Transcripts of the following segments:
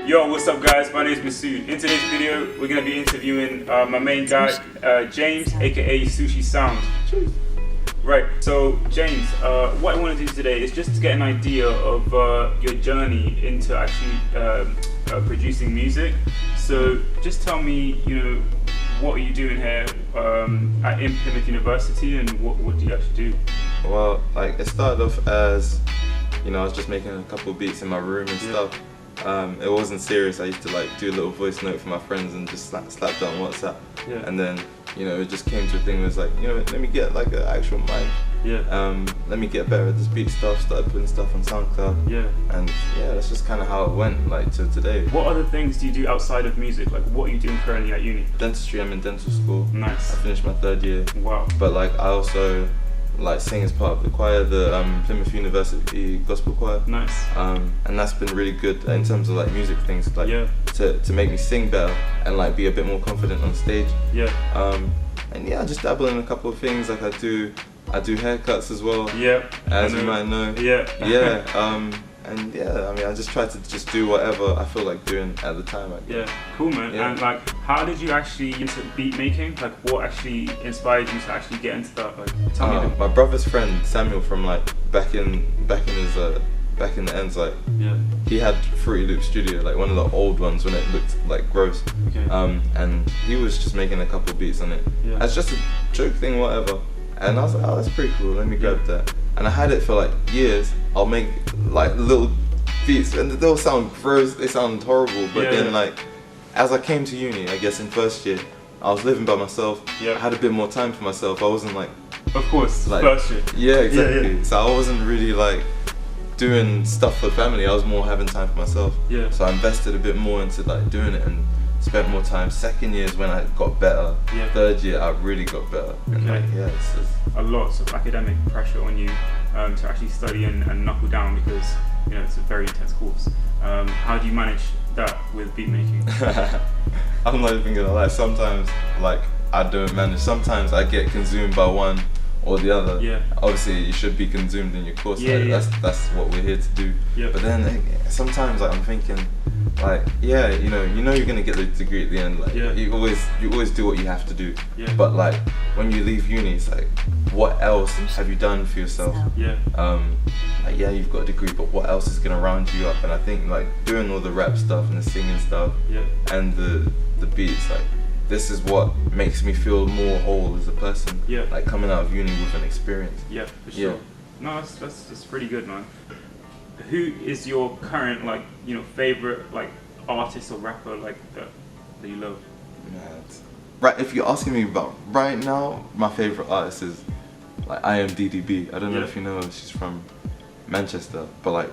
Yo, what's up guys? My name is Masud. In today's video, we're going to be interviewing my main guy, James, aka Sushi Sound. Right, so James, what I want to do today is just to get an idea of your journey into actually producing music. So just tell me, what are you doing here at Plymouth University, and what do you actually do? Well, it started off as, I was just making a couple of beats in my room and stuff. It wasn't serious. I used to do a little voice note for my friends and just slap it on WhatsApp. Yeah. And then, it just came to a thing where it's let me get an actual mic. Yeah. Let me get better at this beat stuff, started putting stuff on SoundCloud. Yeah. And yeah, that's just kind of how it went, to today. What other things do you do outside of music? What are you doing currently at uni? Dentistry, I'm in dental school. Nice. I finished my 3rd year. Wow. But I also sing as part of the choir, the Plymouth University Gospel Choir. Nice. And that's been really good in terms of music things, to make me sing better and be a bit more confident on stage. Yeah. And yeah, I just dabble in a couple of things. I do haircuts as well. Yeah. As you might know. Yeah. Yeah. And yeah, I just try to just do whatever I feel like doing at the time. Yeah, cool man. Yeah. And how did you actually get into beat making? What actually inspired you to actually get into that? Tell me. My brother's friend Samuel from back in the ends, he had Fruity Loop Studio, one of the old ones when it looked gross. Okay. And he was just making a couple beats on it. Yeah. As just a joke thing, whatever. And I was like, oh, that's pretty cool. Let me grab that. And I had it for years. I'll make little beats, and they'll sound gross. They sound horrible. But then as I came to uni, I guess in 1st year, I was living by myself. Yeah. I had a bit more time for myself. I wasn't Of course, 1st year. Yeah, exactly. Yeah. So I wasn't really doing stuff for family. I was more having time for myself. Yeah. So I invested a bit more into doing it and spent more time. 2nd year is when I got better. Yeah. 3rd year I really got better. Okay. And it's a lot of academic pressure on you to actually study and knuckle down, because it's a very intense course. How do you manage that with beat making? I'm not even gonna lie. Sometimes I don't manage. Sometimes I get consumed by one or the other. Yeah. Obviously, you should be consumed in your course. That's what we're here to do. Yeah. But then sometimes I'm thinking, you're gonna get the degree at the end. You always do what you have to do. Yeah. But when you leave uni, it's what else have you done for yourself? Yeah. Yeah, you've got a degree, but what else is gonna round you up? And I think doing all the rap stuff and the singing stuff, and the beats, this is what makes me feel more whole as a person. Yeah. Coming out of uni with an experience. Yeah, for sure. Yeah. No, that's pretty good, man. Who is your current favorite artist or rapper that you love? Right, if you're asking me about right now, my favorite artist is IMDDB. I don't know if you know her. She's from Manchester, but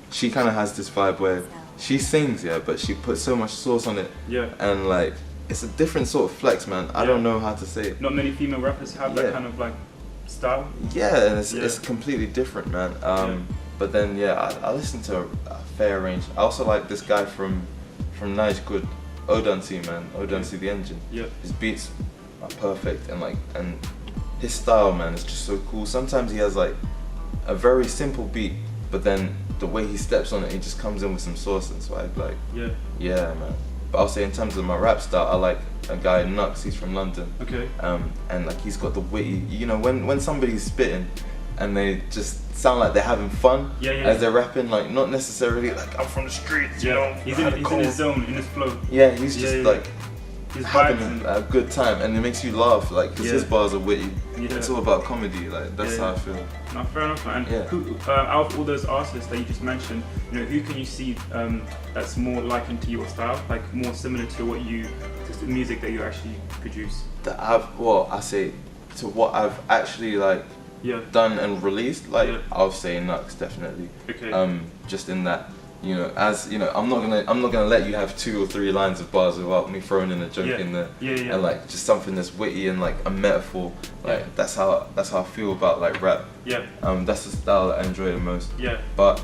she kind of has this vibe where she sings, but she puts so much sauce on it. Yeah. And it's a different sort of flex, man. I don't know how to say it. Not many female rappers have that kind of style. Yeah, and it's completely different, man. But then I listen to a fair range. I also like this guy from Niger called Odansi, man. Odansi the Engine. Yeah. His beats are perfect, and his style, man, is just so cool. Sometimes he has a very simple beat, but then the way he steps on it, he just comes in with some sauce and swag. Yeah, man. But I'll say in terms of my rap style, I like a guy Nux. He's from London. Okay. And he's got the witty. When somebody's spitting, and they just sound like they're having fun as they're rapping, not necessarily I'm from the streets. He's in his zone, in his flow. Yeah, he's just he's having a good time, and it makes you laugh, because his bars are witty. Yeah. It's all about comedy. That's how I feel. No, fair enough, man. Who, out of all those artists that you just mentioned, who can you see that's more likened to your style, more similar to the music that you actually produce? That I say to what I've actually done and released, I'll say Nux definitely. Okay. Just in that, I'm not gonna let you have 2 or 3 lines of bars without me throwing in a joke in there. Yeah. And just something that's witty and a metaphor. That's how I feel about rap. Yeah. That's the style that I enjoy the most. Yeah. But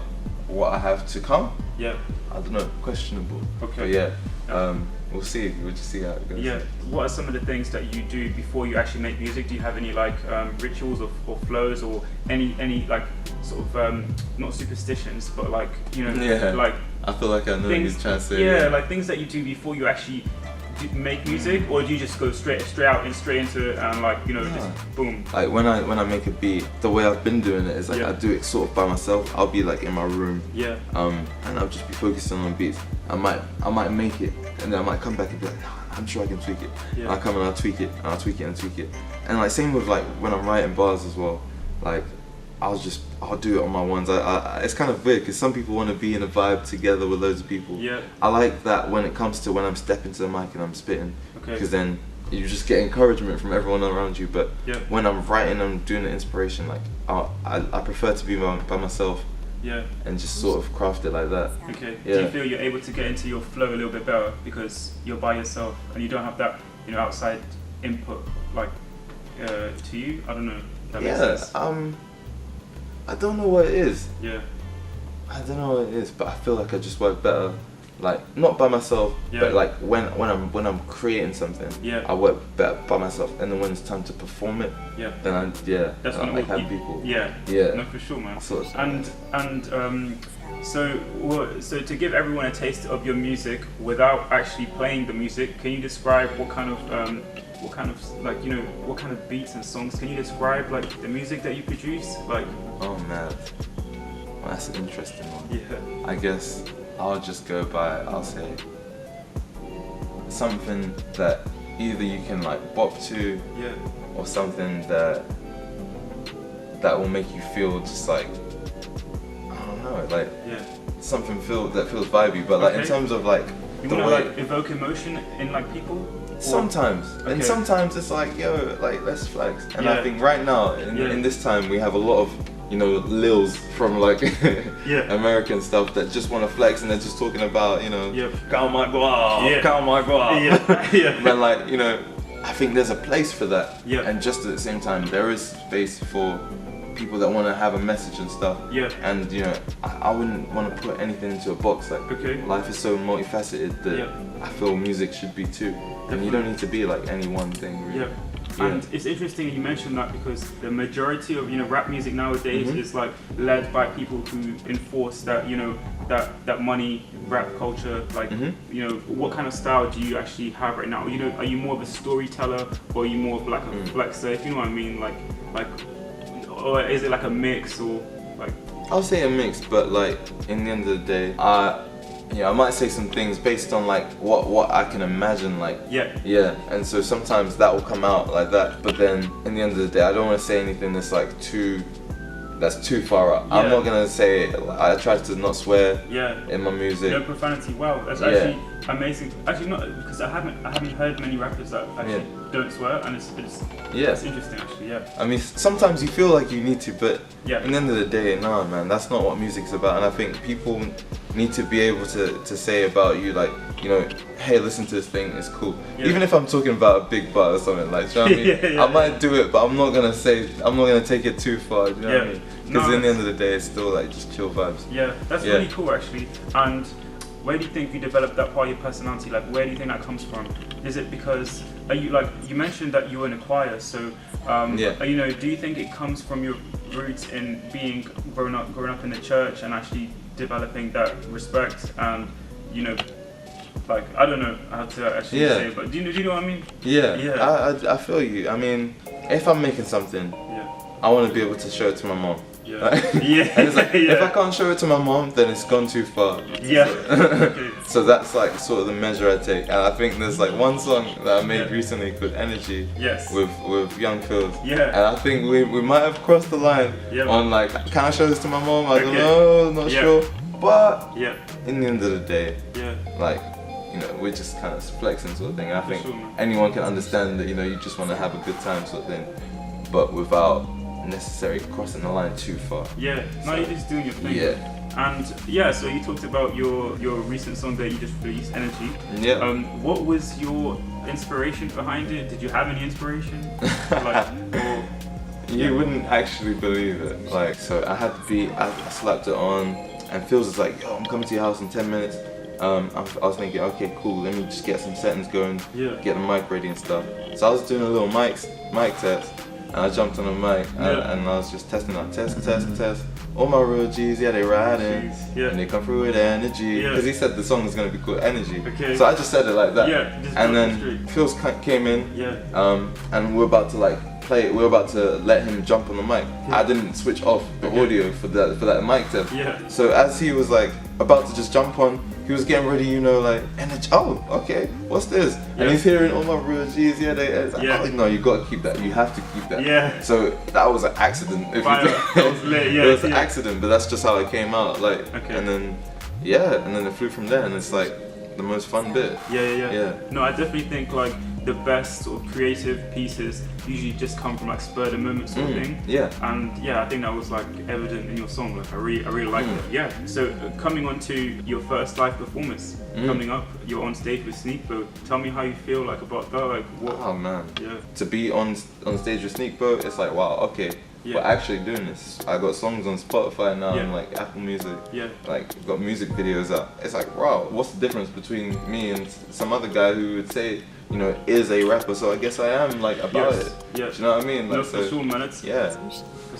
what I have to come, I don't know, questionable. Okay. But we'll see. We'll just see how it goes. Yeah. What are some of the things that you do before you actually make music? Do you have any rituals or flows or any sort of not superstitions, but I feel like I know what you're trying to say. Yeah, like things that you do before you actually make music, or do you just go straight out and straight into it and like, you know, just boom? Like when I make a beat, the way I've been doing it is like I do it sort of by myself. I'll be like in my room, and I'll just be focusing on beats. I might make it, and then I might come back and be like, no, I'm sure I can tweak it. And I'll come and I'll tweak it, and I'll tweak it and tweak it. And like same with like when I'm writing bars as well. Like I'll do it on my ones. It's kind of weird because some people want to be in a vibe together with loads of people. Yeah. I like that when it comes to when I'm stepping to the mic and I'm spitting, because then you just get encouragement from everyone around you. But when I'm writing, I'm doing the inspiration. Like I prefer to be by myself. Yeah. And just sort of craft it like that. Okay. Yeah. Do you feel you're able to get into your flow a little bit better because you're by yourself and you don't have that, you know, outside input like to you? I don't know. That makes sense. I don't know what it is. Yeah. I don't know what it is, but I feel like I just work better, like not by myself, but like when I'm creating something, I work better by myself, and then when it's time to perform it, then that's when I have people. Yeah. No, for sure, man. So to give everyone a taste of your music without actually playing the music, can you describe what kind of like, you know, what kind of beats and songs? Can you describe like the music that you produce? Like, oh man, well, that's an interesting one. Yeah. I guess I'll just go by, I'll say something that either you can like bop to, or something that will make you feel just like, I don't know, like something that feels vibey, but like in terms of like you wanna like evoke emotion in like people. Sometimes, and sometimes it's like, yo, like let's flex. And I think right now, in this time, we have a lot of, you know, lils from like American stuff that just want to flex, and they're just talking about, you know, count my guap, count my guap. But like, you know, I think there's a place for that. And just at the same time, there is space for people that want to have a message and stuff. And you know, I wouldn't want to put anything into a box. Like life is so multifaceted that I feel music should be too. And you don't need to be like any one thing, really. And it's interesting you mentioned that, because the majority of, you know, rap music nowadays is like led by people who enforce that, you know, that money rap culture. Like, you know, what kind of style do you actually have right now? You know, are you more of a storyteller, or are you more of like a flexer? If you know what I mean, like, or is it like a mix, or like? I'll say a mix, but like in the end of the day, I might say some things based on like what I can imagine, like and so sometimes that will come out like that, but then in the end of the day I don't want to say anything that's like too far up. I'm not gonna say, I try to not swear in my music. No profanity. Wow, that's actually amazing. Actually, not because I haven't heard many rappers that actually don't swear, and it's interesting actually. I mean, sometimes you feel like you need to, but in the end of the day, no man, that's not what music's about. And I think people need to be able to say about you, like, you know, hey, listen to this thing, it's cool. Even if I'm talking about a big butt or something, like, do you know what I mean? I might do it, but I'm not gonna take it too far, do you know what I mean? Because in the end of the day, it's still like just chill vibes. Yeah, that's really cool actually. And where do you think you developed that part of your personality? Like, where do you think that comes from? Is it because, are you, like, you mentioned that you were in a choir, so you know, do you think it comes from your roots in being grown up in the church and actually developing that respect, and, you know, like, I don't know how to actually say it, but do you know what I mean? I feel you. I mean, if I'm making something, I want to be able to show it to my mom. And it's like, if I can't show it to my mom, then it's gone too far. So that's like sort of the measure I take. And I think there's like one song that I made recently called Energy with Young Phils. And I think we might have crossed the line on like, can I show this to my mom? I don't know, not sure. But in the end of the day, like, you know, we're just kind of flexing sort of thing. And I think anyone can understand that, you know, you just want to have a good time sort of thing, but without necessarily crossing the line too far. You're just doing your thing. And so you talked about your recent song that you just released, Energy. What was your inspiration behind it? Did you have any inspiration? You wouldn't actually believe it. Like, so I had the beat, I slapped it on, and Phils was like, yo, I'm coming to your house in 10 minutes. I was thinking, okay, cool, let me just get some settings going, get the mic ready and stuff. So I was doing a little mic test, and I jumped on the mic, and I was just testing out, test, all my real G's, yeah, they riding, yeah. and they come through with energy. Because he said the song was gonna be called Energy. Okay. So I just said it like that. Yeah. And then Phil came in. Yeah. And we're about to like play. We're about to let him jump on the mic. I didn't switch off the audio for that mic test. Yeah. So as he was like about to just jump on, he was getting ready, you know, like energy. Oh, okay, what's this? And he's hearing all my real G's. Yeah, it's like, oh no, you gotta keep that. You have to keep that. Yeah. So that was an accident. If you it was lit. Yeah. it was an accident, but that's just how it came out. Like, okay. and then it flew from there, and it's like the most fun bit. Yeah. No, I definitely think like the best sort of creative pieces usually just come from like spur of the moment sort of thing. Yeah. And yeah, I think that was like evident in your song. Like I really like it. Yeah. So coming on to your first live performance coming up, you're on stage with SNEAKBO. Tell me how you feel like about that. Like what? Oh man. Yeah. To be on stage with SNEAKBO, it's like wow, okay. We're actually doing this. I got songs on Spotify now and like Apple Music. Yeah. Like got music videos out. It's like wow, what's the difference between me and some other guy who would say, you know, is a rapper? So I guess I am like about it. Yeah. Do you know what I mean? Like, no, for sure, man. It's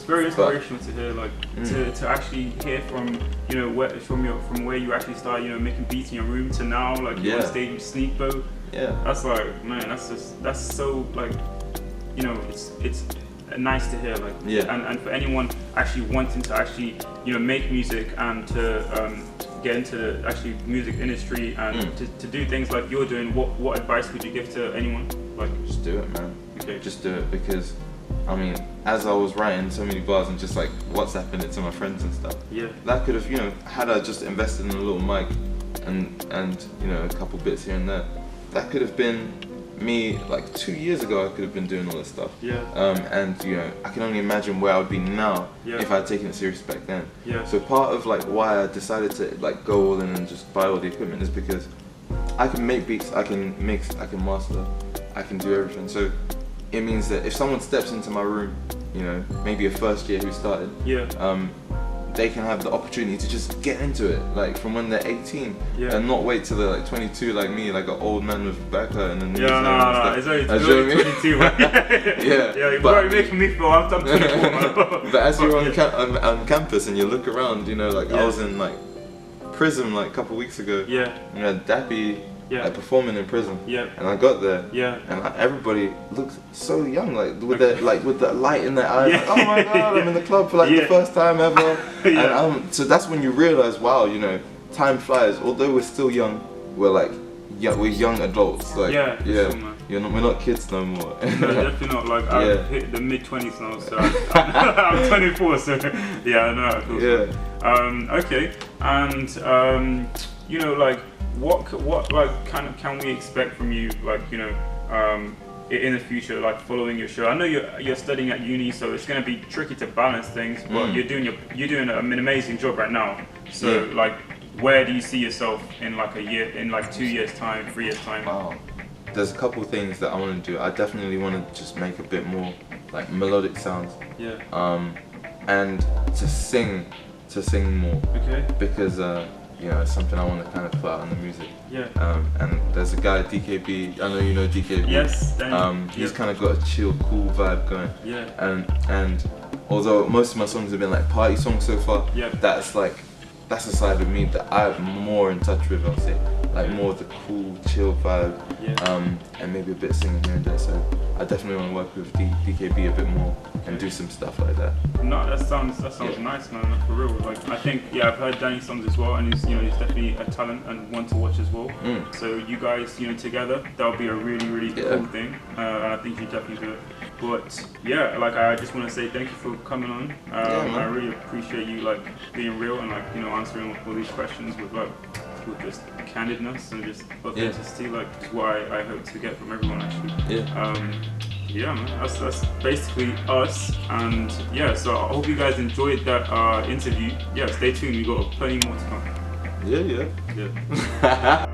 very inspirational to hear, like to actually hear from, you know, from where you actually started, you know, making beats in your room to now, like you're on stage with SNEAKBO. Yeah. That's like, man, that's so like, you know, it's nice to hear, like, and for anyone actually wanting to actually, you know, make music and to get into the actually music industry and to do things like you're doing, what advice would you give to anyone? Like, just do it, man. Okay. Just do it, because I mean, as I was writing so many bars and just like WhatsApping it to my friends and stuff, that could have, you know, had I just invested in a little mic and you know, a couple bits here and there, that could have been me like 2 years ago. I could have been doing all this stuff. And you know, I can only imagine where I would be now if I'd taken it serious back then. So part of like why I decided to like go all in and just buy all the equipment is because I can make beats, I can mix, I can master, I can do everything. So it means that if someone steps into my room, you know, maybe a first year who started, they can have the opportunity to just get into it, like from when they're 18, and not wait till they're like 22, like me, like an old man with back hurt and then it's only 22. You're probably making me feel I'm 24, man. But as you're on campus and you look around, you know, like I was in like Prism like a couple weeks ago. You know, Dappy. Like performing in Prism, and I got there, and everybody looked so young, like with the light in their eyes. Like, oh my god, I'm in the club for like the first time ever, and so that's when you realize, wow, you know, time flies. Although we're still young, we're young adults. Like, we're not kids no more. No, definitely not. Like I've hit the mid-20s now, so I'm 24. So I know how it feels. Okay, and you know, like. What like kind of can we expect from you, like, you know, in the future, like following your show? I know you're studying at uni, so it's going to be tricky to balance things, but you're doing an amazing job right now. So like, where do you see yourself in like a year, in like 2 years time, 3 years time? Wow, there's a couple things that I want to do. I definitely want to just make a bit more like melodic sounds. And to sing more. Okay. Because you know, it's something I want to kind of put out in the music. And there's a guy, DKB, I know you know DKB. Yes. He's kind of got a chill, cool vibe going. And although most of my songs have been like party songs so far, that's a side of me that I'm more in touch with, I'll say. Like more of the cool, chill vibe, and maybe a bit of singing here and there. So I definitely want to work with DKB a bit more and do some stuff like that. No, that sounds nice, man. Like, for real. Like I think, I've heard Danny's songs as well, and he's definitely a talent and one to watch as well. So you guys, you know, together, that'll be a really cool thing, and I think you definitely do it. But like I just want to say thank you for coming on. I really appreciate you like being real and like, you know, answering all these questions with just candidness and just authenticity, like what I hope to get from everyone actually. Man, that's basically us, and so I hope you guys enjoyed that interview. Stay tuned, we got plenty more to come. Yeah.